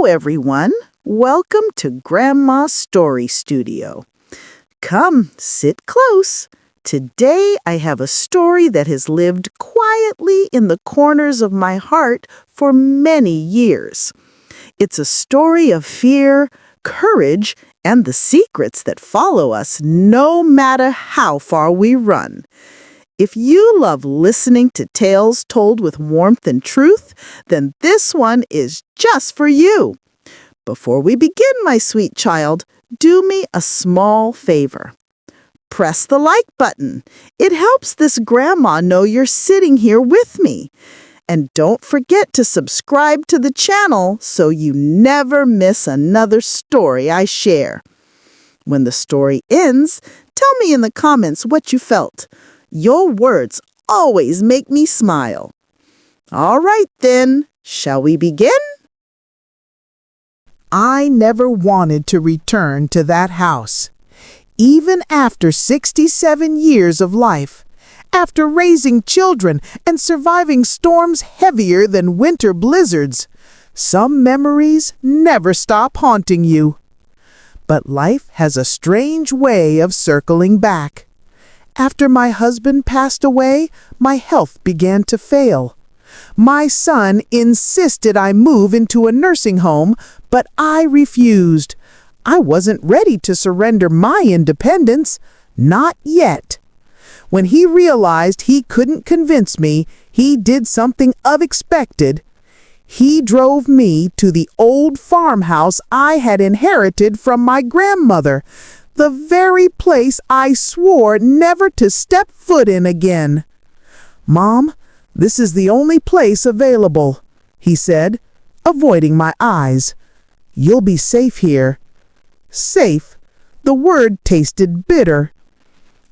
Hello, everyone. Welcome to Grandma's Story Studio. Come, sit close. Today I have a story that has lived quietly in the corners of my heart for many years. It's a story of fear, courage, and the secrets that follow us no matter how far we run. If you love listening to tales told with warmth and truth, then this one is just for you. Before we begin, my sweet child, do me a small favor. Press the like button. It helps this grandma know you're sitting here with me. And don't forget to subscribe to the channel so you never miss another story I share. When the story ends, tell me in the comments what you felt. Your words always make me smile. All right then, shall we begin? I never wanted to return to that house. Even after 67 years of life, after raising children and surviving storms heavier than winter blizzards, some memories never stop haunting you. But life has a strange way of circling back. After my husband passed away, my health began to fail. My son insisted I move into a nursing home, but I refused. I wasn't ready to surrender my independence. Not yet. When he realized he couldn't convince me, he did something unexpected. He drove me to the old farmhouse I had inherited from my grandmother, the very place I swore never to step foot in again. "Mom, this is the only place available," he said, avoiding my eyes. "You'll be safe here." Safe. The word tasted bitter.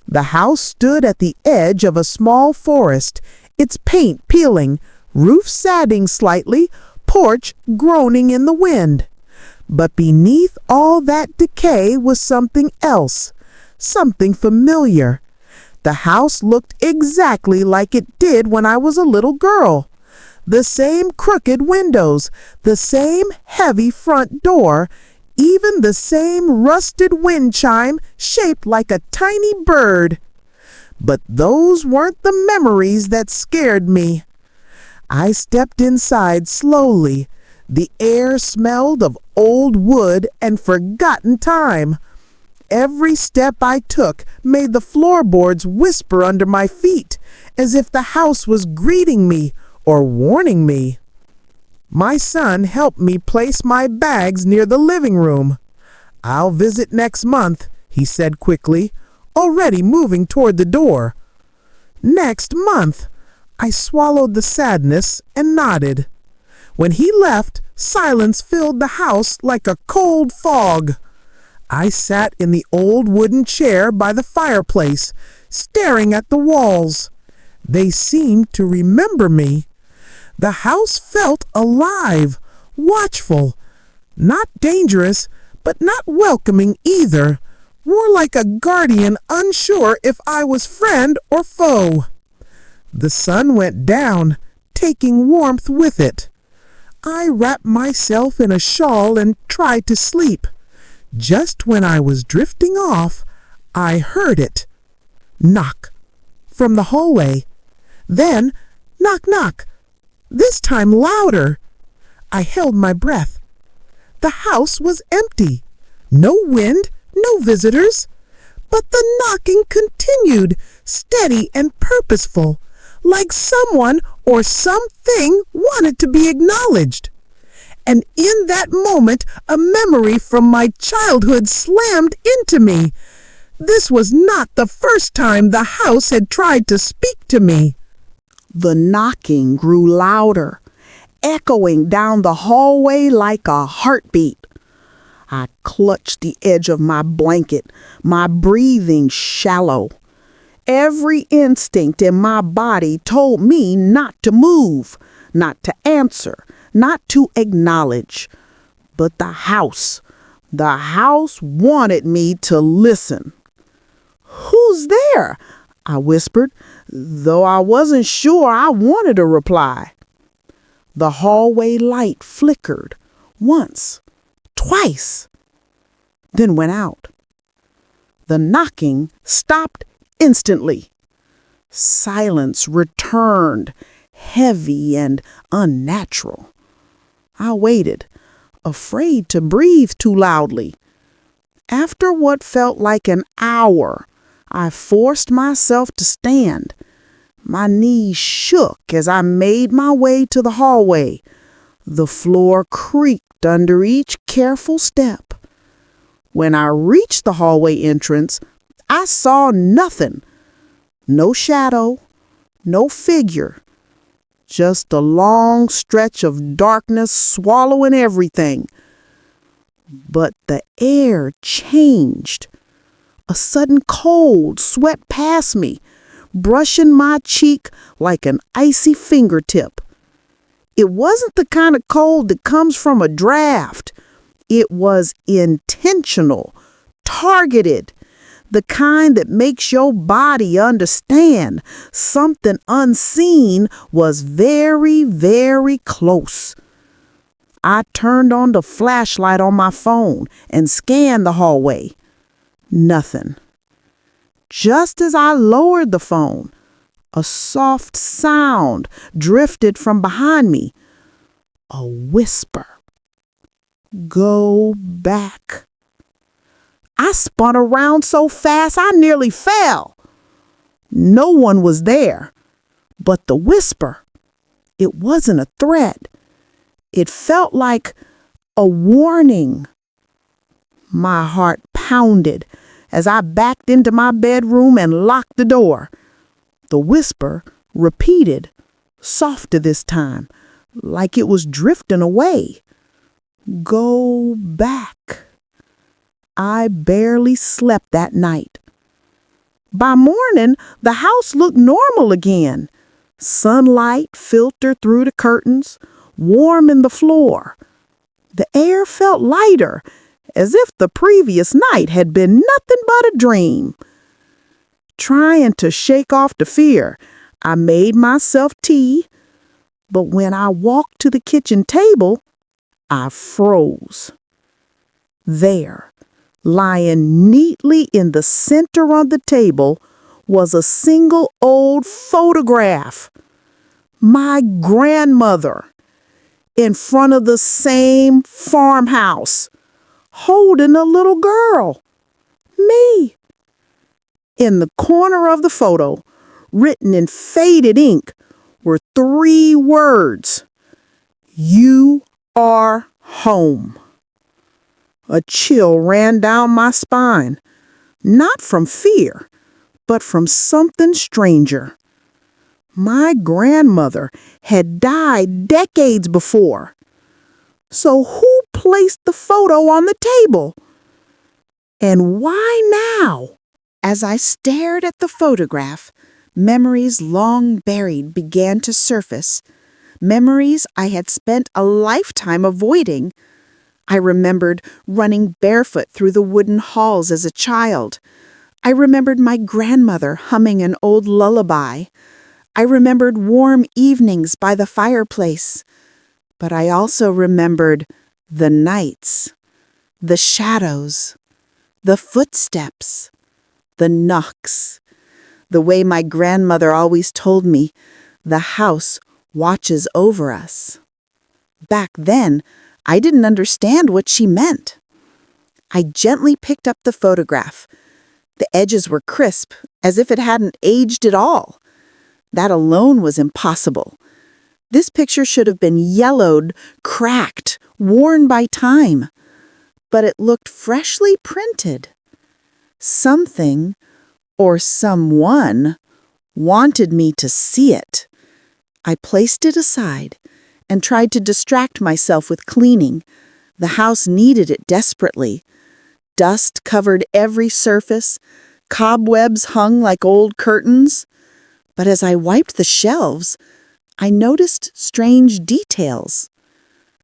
The house stood at the edge of a small forest, its paint peeling, roof sagging slightly, porch groaning in the wind. But beneath all that decay was something else, something familiar. The house looked exactly like it did when I was a little girl. The same crooked windows, the same heavy front door, even the same rusted wind chime shaped like a tiny bird. But those weren't the memories that scared me. I stepped inside slowly. The air smelled of old wood and forgotten time. Every step I took made the floorboards whisper under my feet, as if the house was greeting me or warning me. My son helped me place my bags near the living room. "I'll visit next month," he said quickly, already moving toward the door. Next month. I swallowed the sadness and nodded. When he left, silence filled the house like a cold fog. I sat in the old wooden chair by the fireplace, staring at the walls. They seemed to remember me. The house felt alive, watchful, not dangerous, but not welcoming either, more like a guardian unsure if I was friend or foe. The sun went down, taking warmth with it. I wrapped myself in a shawl and tried to sleep. Just when I was drifting off, I heard it. Knock. From the hallway. Then, knock, knock. This time louder. I held my breath. The house was empty. No wind, no visitors. But the knocking continued, steady and purposeful, like someone or something wanted to be acknowledged. And in that moment, a memory from my childhood slammed into me. This was not the first time the house had tried to speak to me. The knocking grew louder, echoing down the hallway like a heartbeat. I clutched the edge of my blanket, my breathing shallow. Every instinct in my body told me not to move, not to answer, not to acknowledge. But the house wanted me to listen. "Who's there?" I whispered, though I wasn't sure I wanted a reply. The hallway light flickered. Once, twice, then went out. The knocking stopped instantly. Silence returned, heavy and unnatural. I waited, afraid to breathe too loudly. After what felt like an hour, I forced myself to stand. My knees shook as I made my way to the hallway. The floor creaked under each careful step. When I reached the hallway entrance, I saw nothing. No shadow, no figure. Just a long stretch of darkness swallowing everything. But the air changed. A sudden cold swept past me, brushing my cheek like an icy fingertip. It wasn't the kind of cold that comes from a draft. It was intentional, targeted, the kind that makes your body understand something unseen was very, very close. I turned on the flashlight on my phone and scanned the hallway. Nothing. Just as I lowered the phone, a soft sound drifted from behind me. A whisper. Go back. I spun around so fast I nearly fell. No one was there, but the whisper, it wasn't a threat. It felt like a warning. My heart pounded as I backed into my bedroom and locked the door. The whisper repeated, softer this time, like it was drifting away. Go back. I barely slept that night. By morning, the house looked normal again. Sunlight filtered through the curtains, warming the floor. The air felt lighter, as if the previous night had been nothing but a dream. Trying to shake off the fear, I made myself tea, but when I walked to the kitchen table, I froze. There, lying neatly in the center of the table, was a single old photograph. My grandmother, in front of the same farmhouse, holding a little girl. Me. In the corner of the photo, written in faded ink, were 3 words. You are home. A chill ran down my spine, not from fear, but from something stranger. My grandmother had died decades before. So who placed the photo on the table? And why now? As I stared at the photograph, memories long buried began to surface. Memories I had spent a lifetime avoiding. I remembered running barefoot through the wooden halls as a child. I remembered my grandmother humming an old lullaby. I remembered warm evenings by the fireplace. But I also remembered the nights, the shadows, the footsteps, the knocks, the way my grandmother always told me, the house watches over us. Back then, I didn't understand what she meant. I gently picked up the photograph. The edges were crisp, as if it hadn't aged at all. That alone was impossible. This picture should have been yellowed, cracked, worn by time. But it looked freshly printed. Something, or someone, wanted me to see it. I placed it aside and tried to distract myself with cleaning. The house needed it desperately. Dust covered every surface. Cobwebs hung like old curtains. But as I wiped the shelves, I noticed strange details.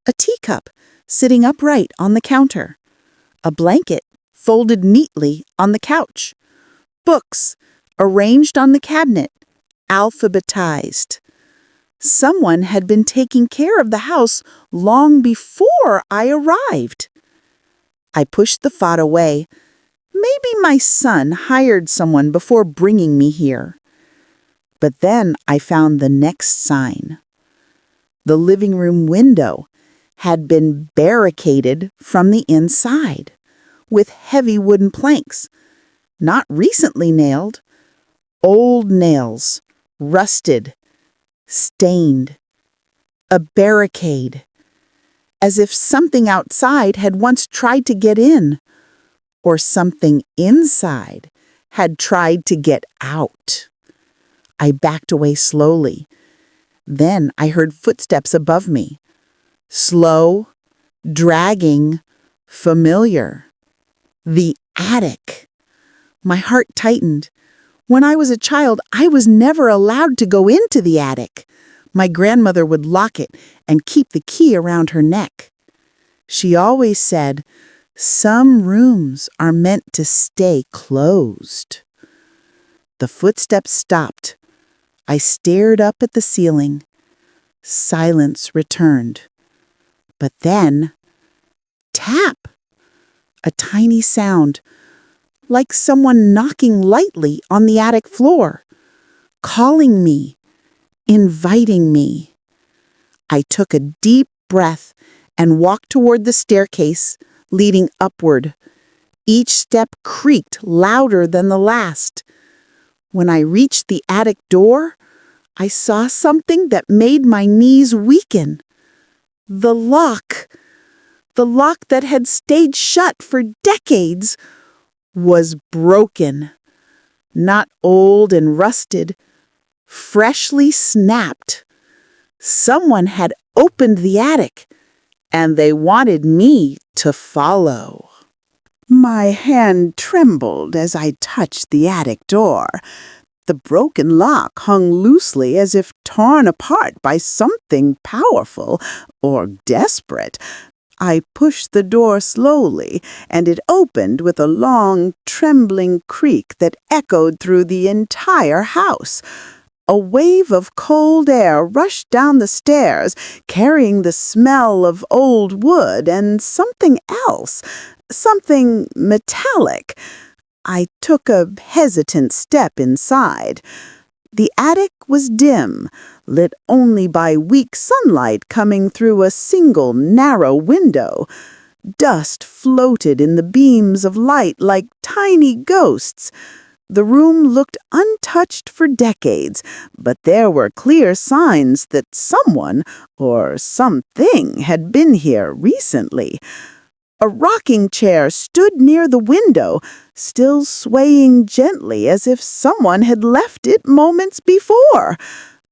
A teacup sitting upright on the counter. A blanket folded neatly on the couch. Books arranged on the cabinet, alphabetized. Someone had been taking care of the house long before I arrived. I pushed the thought away. Maybe my son hired someone before bringing me here. But then I found the next sign. The living room window had been barricaded from the inside with heavy wooden planks, not recently nailed, old nails, rusted, stained. A barricade, as if something outside had once tried to get in, or something inside had tried to get out. I backed away slowly. Then I heard footsteps above me. Slow, dragging, familiar. The attic. My heart tightened. When I was a child, I was never allowed to go into the attic. My grandmother would lock it and keep the key around her neck. She always said, "Some rooms are meant to stay closed." The footsteps stopped. I stared up at the ceiling. Silence returned. But then, tap! A tiny sound, like someone knocking lightly on the attic floor, calling me, inviting me. I took a deep breath and walked toward the staircase leading upward. Each step creaked louder than the last. When I reached the attic door, I saw something that made my knees weaken. The lock that had stayed shut for decades, was broken. Not old and rusted, freshly snapped. Someone had opened the attic, and they wanted me to follow. My hand trembled as I touched the attic door. The broken lock hung loosely as if torn apart by something powerful or desperate. I pushed the door slowly, and it opened with a long, trembling creak that echoed through the entire house. A wave of cold air rushed down the stairs, carrying the smell of old wood and something else, something metallic. I took a hesitant step inside. The attic was dim, lit only by weak sunlight coming through a single narrow window. Dust floated in the beams of light like tiny ghosts. The room looked untouched for decades, but there were clear signs that someone or something had been here recently. A rocking chair stood near the window, still swaying gently as if someone had left it moments before.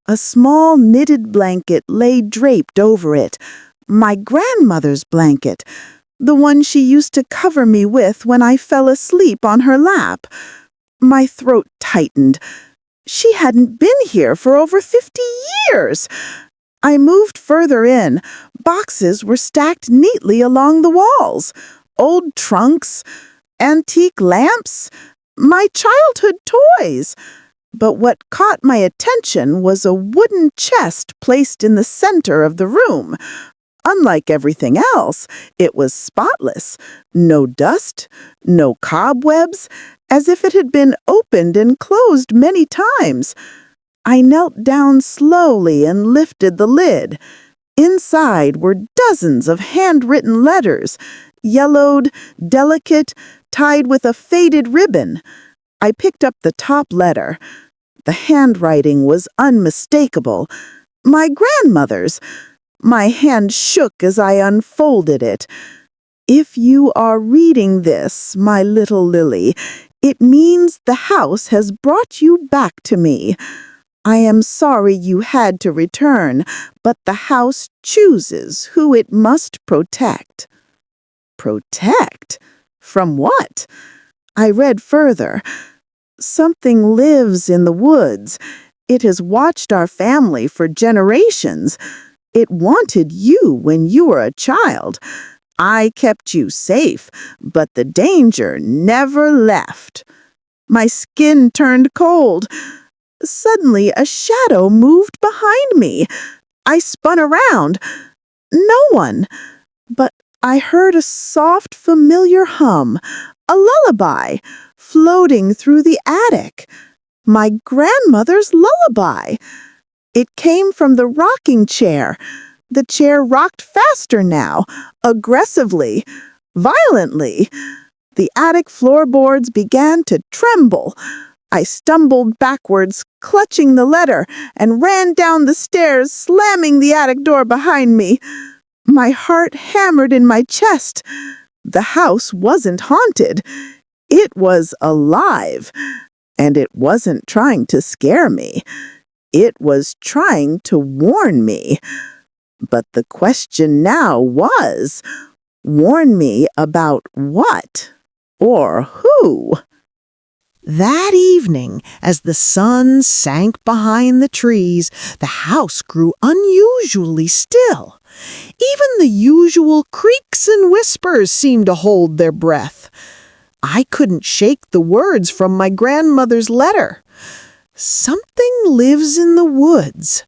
A small knitted blanket lay draped over it, my grandmother's blanket, the one she used to cover me with when I fell asleep on her lap. My throat tightened. She hadn't been here for over 50 years. I moved further in. Boxes were stacked neatly along the walls. Old trunks, antique lamps, my childhood toys. But what caught my attention was a wooden chest placed in the center of the room. Unlike everything else, it was spotless. No dust, no cobwebs, as if it had been opened and closed many times. I knelt down slowly and lifted the lid. Inside were dozens of handwritten letters, yellowed, delicate, tied with a faded ribbon. I picked up the top letter. The handwriting was unmistakable. My grandmother's. My hand shook as I unfolded it. "If you are reading this, my little Lily, it means the house has brought you back to me. I am sorry you had to return, but the house chooses who it must protect." Protect? From what? I read further. "Something lives in the woods. It has watched our family for generations. It wanted you when you were a child. I kept you safe, but the danger never left." My skin turned cold. Suddenly, a shadow moved behind me. I spun around. No one. But I heard a soft, familiar hum, a lullaby, floating through the attic. My grandmother's lullaby. It came from the rocking chair. The chair rocked faster now, aggressively, violently. The attic floorboards began to tremble. I stumbled backwards, clutching the letter, and ran down the stairs, slamming the attic door behind me. My heart hammered in my chest. The house wasn't haunted. It was alive. And it wasn't trying to scare me. It was trying to warn me. But the question now was, warn me about what? Or who? That evening, as the sun sank behind the trees, the house grew unusually still. Even the usual creaks and whispers seemed to hold their breath. I couldn't shake the words from my grandmother's letter. Something lives in the woods.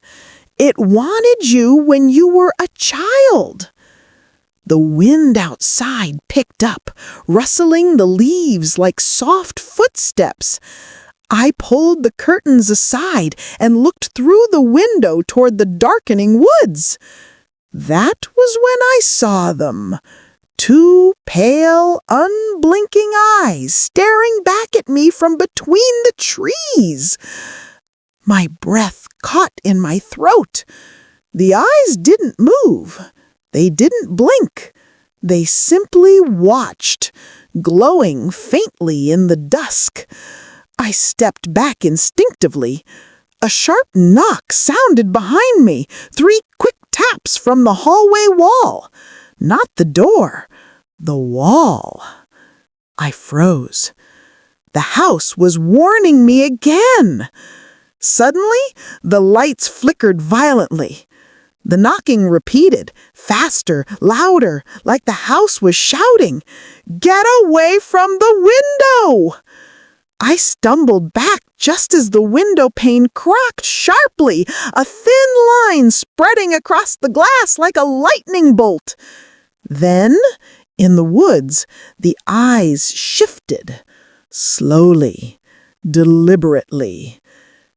It wanted you when you were a child. The wind outside picked up, rustling the leaves like soft footsteps. I pulled the curtains aside and looked through the window toward the darkening woods. That was when I saw them. Two pale, unblinking eyes staring back at me from between the trees. My breath caught in my throat. The eyes didn't move. They didn't blink. They simply watched, glowing faintly in the dusk. I stepped back instinctively. A sharp knock sounded behind me, 3 quick taps from the hallway wall. Not the door, the wall. I froze. The house was warning me again. Suddenly, the lights flickered violently. The knocking repeated, faster, louder, like the house was shouting, "Get away from the window!" I stumbled back just as the window pane cracked sharply, a thin line spreading across the glass like a lightning bolt. Then, in the woods, the eyes shifted, slowly, deliberately.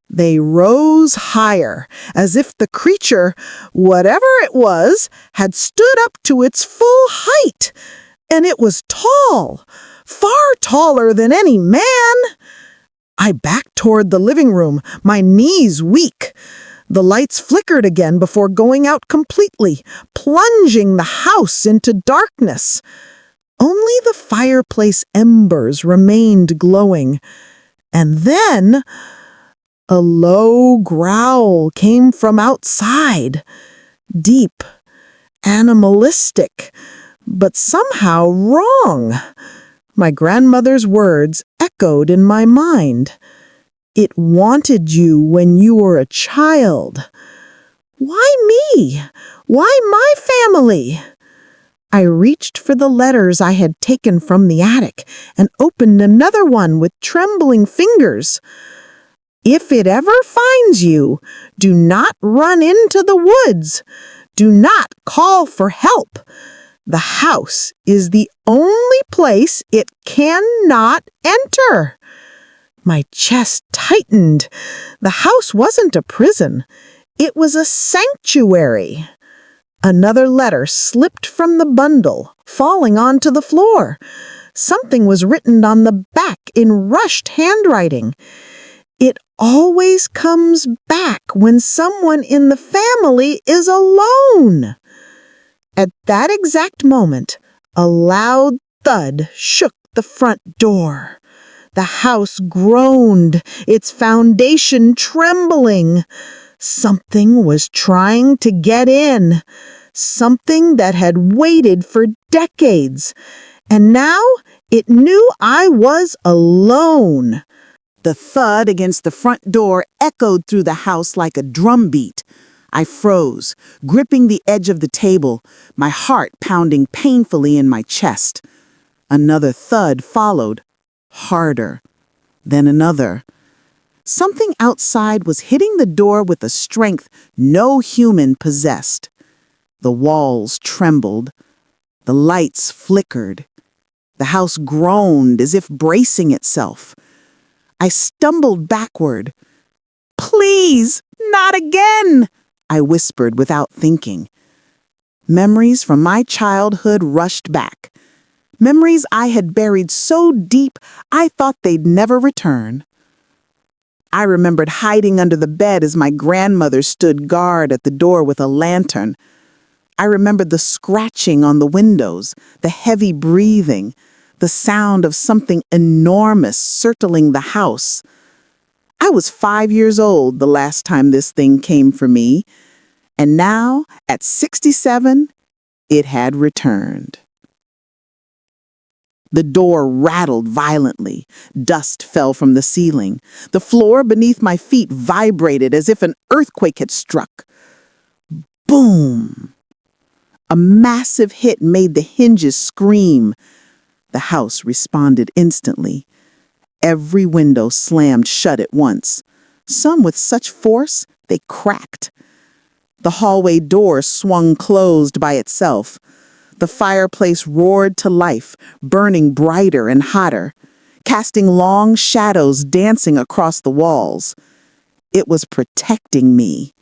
They rose higher, as if the creature, whatever it was, had stood up to its full height. And it was tall, far taller than any man. I backed toward the living room, my knees weak. The lights flickered again before going out completely, plunging the house into darkness. Only the fireplace embers remained glowing. And then a low growl came from outside, deep, animalistic, but somehow wrong. My grandmother's words echoed in my mind. It wanted you when you were a child. Why me? Why my family? I reached for the letters I had taken from the attic and opened another one with trembling fingers. If it ever finds you, do not run into the woods. Do not call for help. The house is the only place it cannot enter. My chest tightened. The house wasn't a prison. It was a sanctuary. Another letter slipped from the bundle, falling onto the floor. Something was written on the back in rushed handwriting. It always comes back when someone in the family is alone. At that exact moment, a loud thud shook the front door. The house groaned, its foundation trembling. Something was trying to get in. Something that had waited for decades. And now it knew I was alone. The thud against the front door echoed through the house like a drumbeat. I froze, gripping the edge of the table, my heart pounding painfully in my chest. Another thud followed, harder, then another. Something outside was hitting the door with a strength no human possessed. The walls trembled. The lights flickered. The house groaned as if bracing itself. I stumbled backward. "Please, not again!" I whispered without thinking. Memories from my childhood rushed back. Memories I had buried so deep I thought they'd never return. I remembered hiding under the bed as my grandmother stood guard at the door with a lantern. I remembered the scratching on the windows, the heavy breathing, the sound of something enormous circling the house. I was 5 years old the last time this thing came for me, and now, at 67, it had returned. The door rattled violently. Dust fell from the ceiling. The floor beneath my feet vibrated as if an earthquake had struck. Boom! A massive hit made the hinges scream. The house responded instantly. Every window slammed shut at once, some with such force they cracked. The hallway door swung closed by itself. The fireplace roared to life, burning brighter and hotter, casting long shadows dancing across the walls. It was protecting me.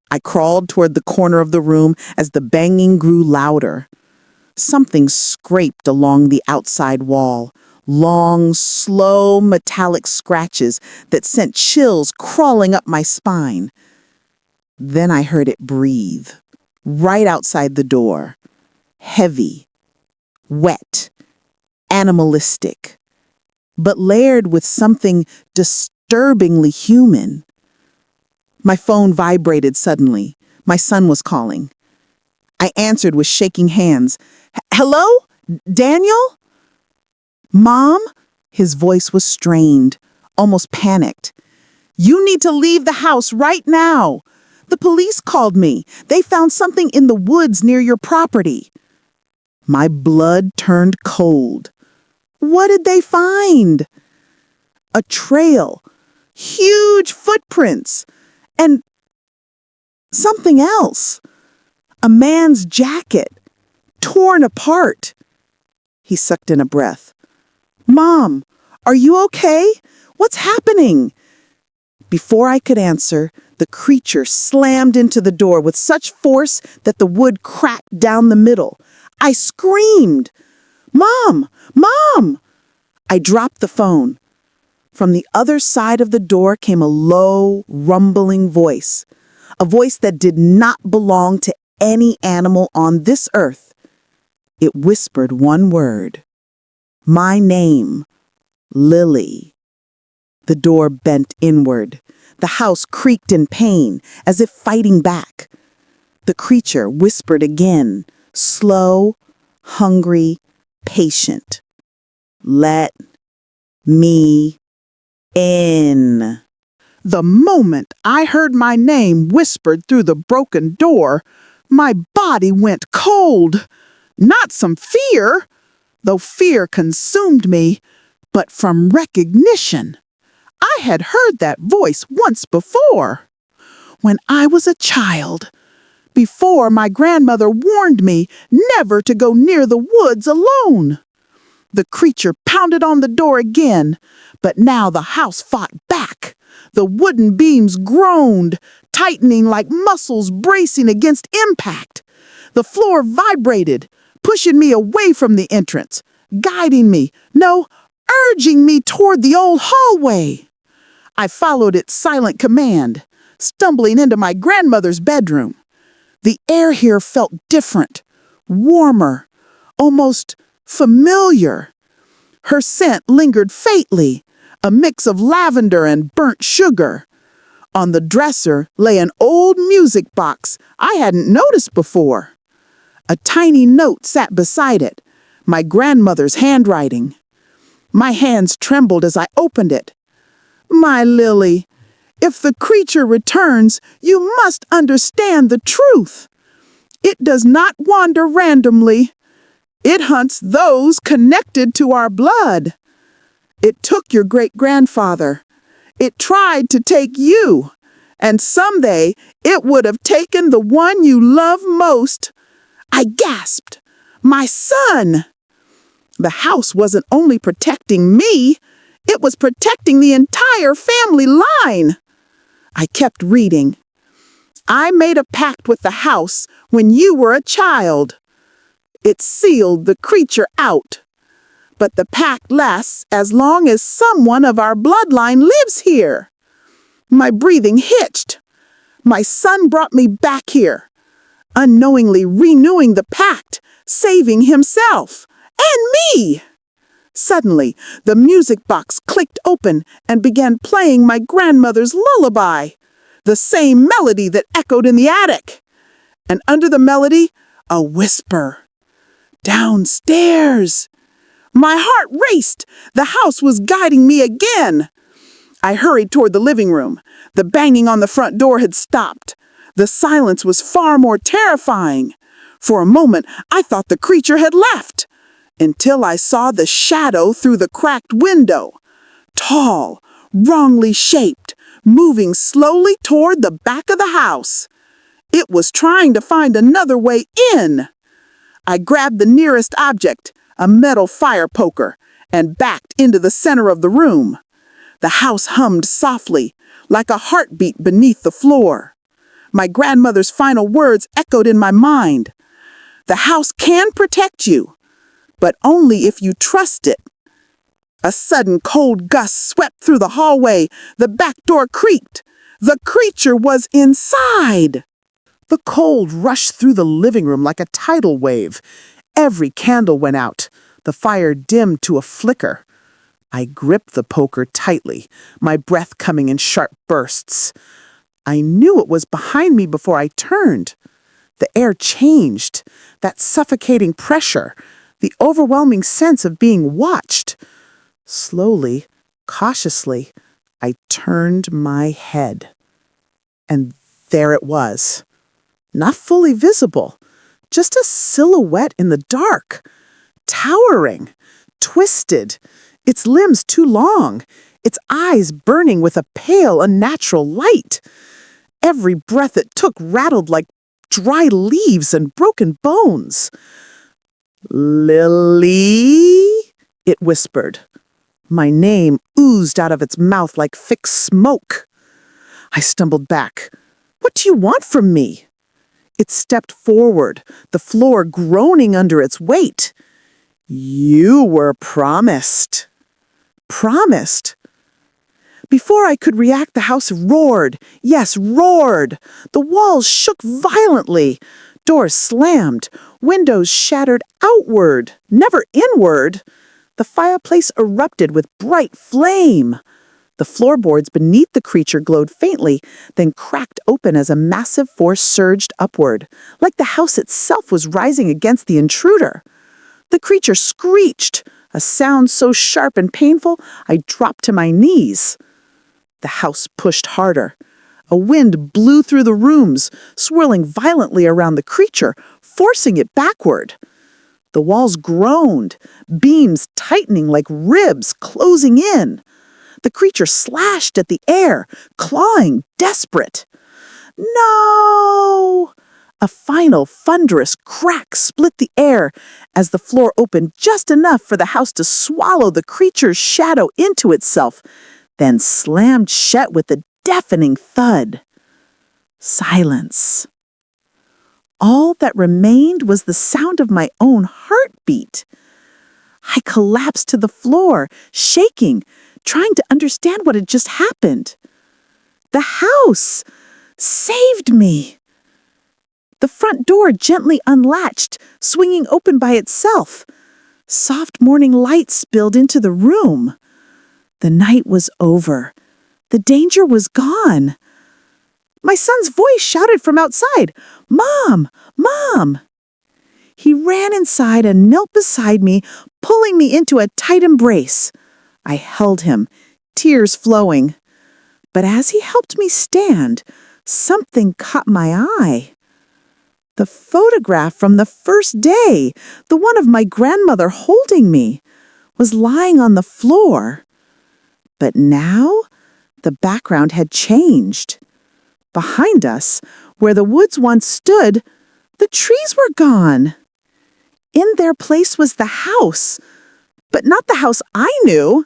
I crawled toward the corner of the room as the banging grew louder. Something scraped along the outside wall, long, slow metallic scratches that sent chills crawling up my spine. Then I heard it breathe, right outside the door. Heavy, wet, animalistic, but layered with something disturbingly human. My phone vibrated suddenly. My son was calling. I answered with shaking hands. "Hello? Daniel?" "Mom?" His voice was strained, almost panicked. "You need to leave the house right now. The police called me. They found something in the woods near your property." My blood turned cold. What did they find? A trail, huge footprints, and something else. A man's jacket, torn apart. He sucked in a breath. "Mom, are you okay? What's happening?" Before I could answer, the creature slammed into the door with such force that the wood cracked down the middle. I screamed, "Mom! Mom!" I dropped the phone. From the other side of the door came a low, rumbling voice, a voice that did not belong to any animal on this earth. It whispered one word. My name, Lily. The door bent inward. The house creaked in pain, as if fighting back. The creature whispered again, slow, hungry, patient. "Let me in." The moment I heard my name whispered through the broken door, my body went cold. Not some fear, though fear consumed me, but from recognition. I had heard that voice once before. When I was a child, before my grandmother warned me never to go near the woods alone. The creature pounded on the door again, but now the house fought back. The wooden beams groaned, tightening like muscles bracing against impact. The floor vibrated, pushing me away from the entrance, guiding me, no, urging me toward the old hallway. I followed its silent command, stumbling into my grandmother's bedroom. The air here felt different, warmer, almost familiar. Her scent lingered faintly, a mix of lavender and burnt sugar. On the dresser lay an old music box I hadn't noticed before. A tiny note sat beside it, my grandmother's handwriting. My hands trembled as I opened it. "My Lily, if the creature returns, you must understand the truth. It does not wander randomly. It hunts those connected to our blood. It took your great-grandfather. It tried to take you, and someday it would have taken the one you love most. I gasped. My son! The house wasn't only protecting me, it was protecting the entire family line. I kept reading. I made a pact with the house when you were a child. It sealed the creature out. But the pact lasts as long as someone of our bloodline lives here. My breathing hitched. My son brought me back here, unknowingly renewing the pact, saving himself and me. Suddenly, the music box clicked open and began playing my grandmother's lullaby, the same melody that echoed in the attic. And under the melody, a whisper. Downstairs. My heart raced. The house was guiding me again. I hurried toward the living room. The banging on the front door had stopped. The silence was far more terrifying. For a moment, I thought the creature had left, until I saw the shadow through the cracked window. Tall, wrongly shaped, moving slowly toward the back of the house. It was trying to find another way in. I grabbed the nearest object, a metal fire poker, and backed into the center of the room. The house hummed softly, like a heartbeat beneath the floor. My grandmother's final words echoed in my mind. The house can protect you, but only if you trust it. A sudden cold gust swept through the hallway. The back door creaked. The creature was inside. The cold rushed through the living room like a tidal wave. Every candle went out. The fire dimmed to a flicker. I gripped the poker tightly, my breath coming in sharp bursts. I knew it was behind me before I turned. The air changed, that suffocating pressure, the overwhelming sense of being watched. Slowly, cautiously, I turned my head. And there it was. Not fully visible, just a silhouette in the dark. Towering, twisted, its limbs too long, its eyes burning with a pale, unnatural light. Every breath it took rattled like dry leaves and broken bones. "Lily?" it whispered. My name oozed out of its mouth like thick smoke. I stumbled back. "What do you want from me?" It stepped forward, the floor groaning under its weight. "You were promised." Promised? Before I could react, the house roared. Yes, roared. The walls shook violently. Doors slammed. Windows shattered outward, never inward. The fireplace erupted with bright flame. The floorboards beneath the creature glowed faintly, then cracked open as a massive force surged upward, like the house itself was rising against the intruder. The creature screeched, a sound so sharp and painful I dropped to my knees. The house pushed harder. A wind blew through the rooms, swirling violently around the creature, forcing it backward. The walls groaned, beams tightening like ribs closing in. The creature slashed at the air, clawing, desperate. "No!" A final thunderous crack split the air as the floor opened just enough for the house to swallow the creature's shadow into itself, then slammed shut with a deafening thud. Silence. All that remained was the sound of my own heartbeat. I collapsed to the floor, shaking, trying to understand what had just happened. The house saved me. The front door gently unlatched, swinging open by itself. Soft morning light spilled into the room. The night was over. The danger was gone. My son's voice shouted from outside, "Mom! Mom!" He ran inside and knelt beside me, pulling me into a tight embrace. I held him, tears flowing. But as he helped me stand, something caught my eye. The photograph from the first day, the one of my grandmother holding me, was lying on the floor. But now, The background had changed. Behind us, where the woods once stood, the trees were gone. In their place was the house, but not the house I knew.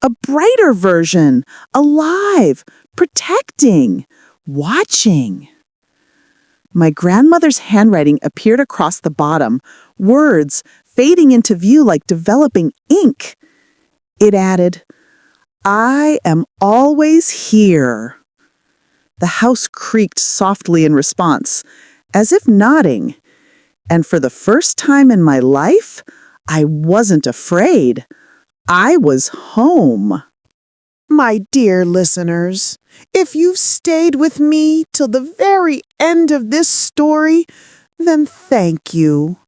A brighter version, alive, protecting, watching. My grandmother's handwriting appeared across the bottom, words fading into view like developing ink. It added, "I am always here." The house creaked softly in response, as if nodding. And for the first time in my life, I wasn't afraid. I was home. My dear listeners, if you've stayed with me till the very end of this story, then thank you.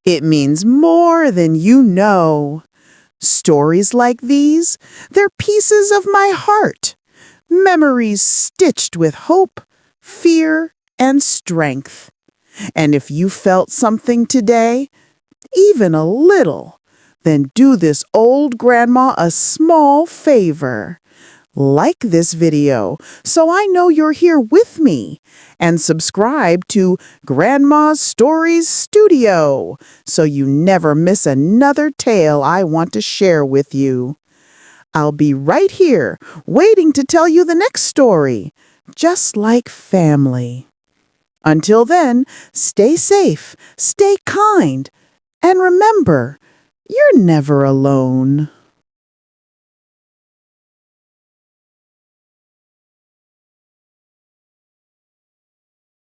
It means more than you know. Stories like these, they're pieces of my heart, memories stitched with hope, fear, and strength. And if you felt something today, even a little, then do this old grandma a small favor. Like this video so I know you're here with me, and subscribe to Grandma's Stories Studio so you never miss another tale I want to share with you. I'll be right here waiting to tell you the next story, just like family. Until then, stay safe, stay kind, and remember, you're never alone.